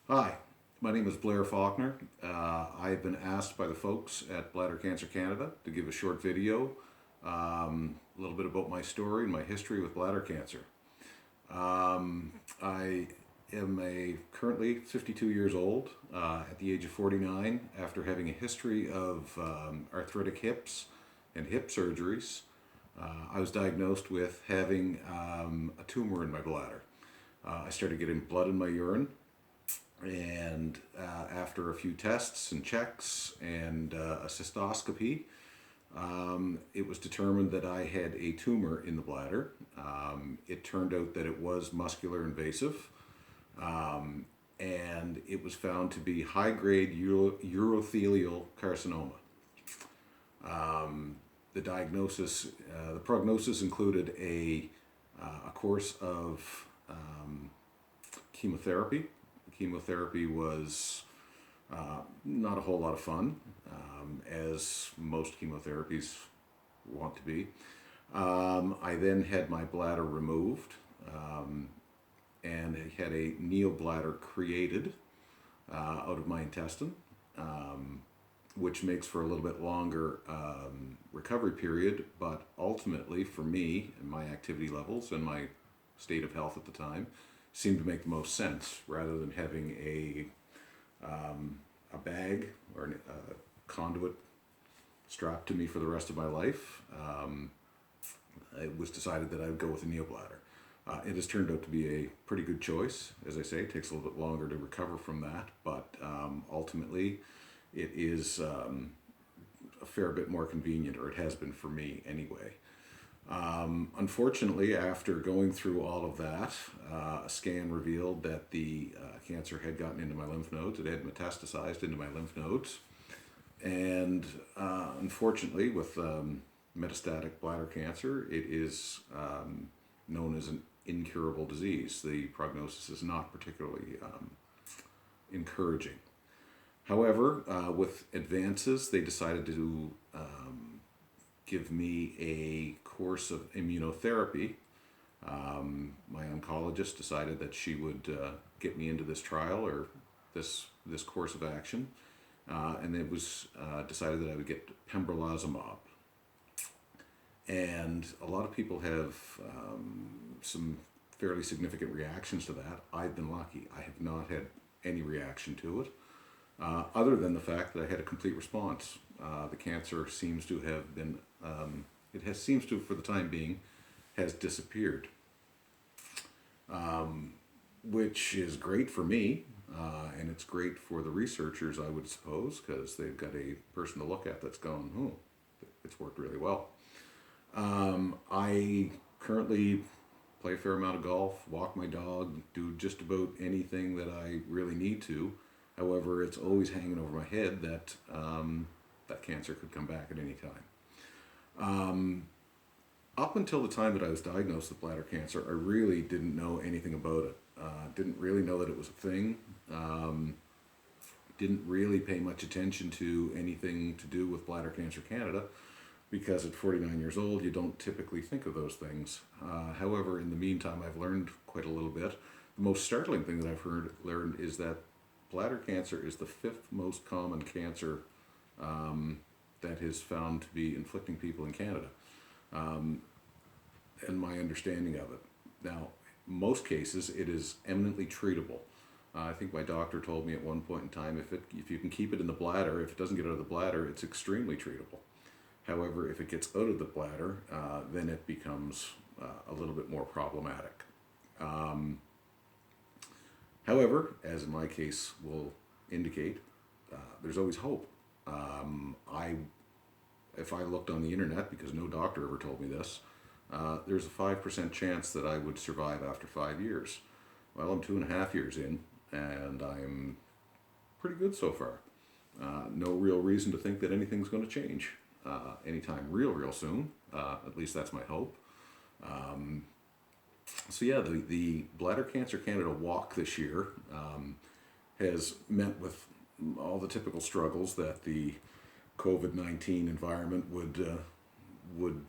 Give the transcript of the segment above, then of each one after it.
Hi, my name is Blair Faulkner. I've been asked by the folks at Bladder Cancer Canada to give a short video, a little bit about my story and my history with bladder cancer. I am currently 52 years old, at the age of 49, after having a history of arthritic hips and hip surgeries. I was diagnosed with having a tumor in my bladder. I started getting blood in my urine, and after a few tests and checks and a cystoscopy, it was determined that I had a tumor in the bladder. It turned out that it was muscular invasive, and it was found to be high grade urothelial carcinoma. The prognosis included a course of chemotherapy. Chemotherapy was not a whole lot of fun, as most chemotherapies want to be. I then had my bladder removed, and had a neobladder created out of my intestine, which makes for a little bit longer recovery period, but ultimately for me and my activity levels and my state of health at the time seemed to make the most sense rather than having a bag or a conduit strapped to me for the rest of my life. It was decided that I would go with a neobladder. It has turned out to be a pretty good choice. As I say, it takes a little bit longer to recover from that, but ultimately it is a fair bit more convenient, or it has been for me anyway. Unfortunately, after going through all of that, a scan revealed that the cancer had gotten into my lymph nodes. It had metastasized into my lymph nodes. And unfortunately, with metastatic bladder cancer, it is known as an incurable disease. The prognosis is not particularly encouraging. However, with advances, they decided to give me a course of immunotherapy. My oncologist decided that she would get me into this trial, or this course of action, and it was decided that I would get pembrolizumab. And a lot of people have some fairly significant reactions to that. I've been lucky. I have not had any reaction to it, other than the fact that I had a complete response. The cancer seems to have been, seems to, for the time being, has disappeared, which is great for me, and it's great for the researchers, I would suppose, because they've got a person to look at that's going, oh, it's worked really well. I currently play a fair amount of golf, walk my dog, do just about anything that I really need to. However, it's always hanging over my head that that cancer could come back at any time. Up until the time that I was diagnosed with bladder cancer, I really didn't know anything about it. Didn't really know that it was a thing. Didn't really pay much attention to anything to do with Bladder Cancer Canada, because at 49 years old, you don't typically think of those things. However, in the meantime, I've learned quite a little bit. The most startling thing that I've learned is that bladder cancer is the fifth most common cancer that is found to be inflicting people in Canada, and my understanding of it. Now, most cases, it is eminently treatable. I think my doctor told me at one point in time, if you can keep it in the bladder, if it doesn't get out of the bladder, it's extremely treatable. However, if it gets out of the bladder, then it becomes a little bit more problematic. However, as in my case will indicate, there's always hope. If I looked on the internet, because no doctor ever told me this, there's a 5% chance that I would survive after 5 years. Well, I'm 2.5 years in, and I'm pretty good so far. No real reason to think that anything's going to change anytime real soon. At least that's my hope. So yeah, the Bladder Cancer Canada walk this year has met with all the typical struggles that the COVID-19 environment would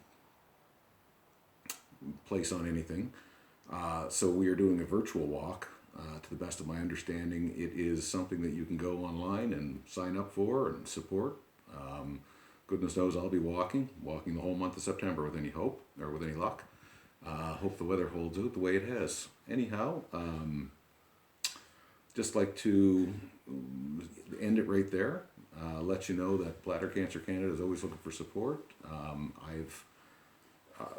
place on anything. So we are doing a virtual walk. To the best of my understanding, it is something that you can go online and sign up for and support. Goodness knows I'll be walking the whole month of September with any hope or with any luck. Hope the weather holds out the way it has. Anyhow, just like to end it right there. Let you know that Bladder Cancer Canada is always looking for support.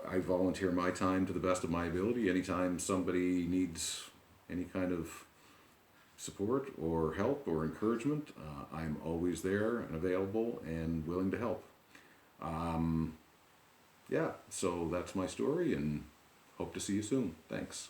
I volunteer my time to the best of my ability. Anytime somebody needs any kind of support or help or encouragement, I'm always there and available and willing to help. Yeah, so that's my story, and hope to see you soon. Thanks.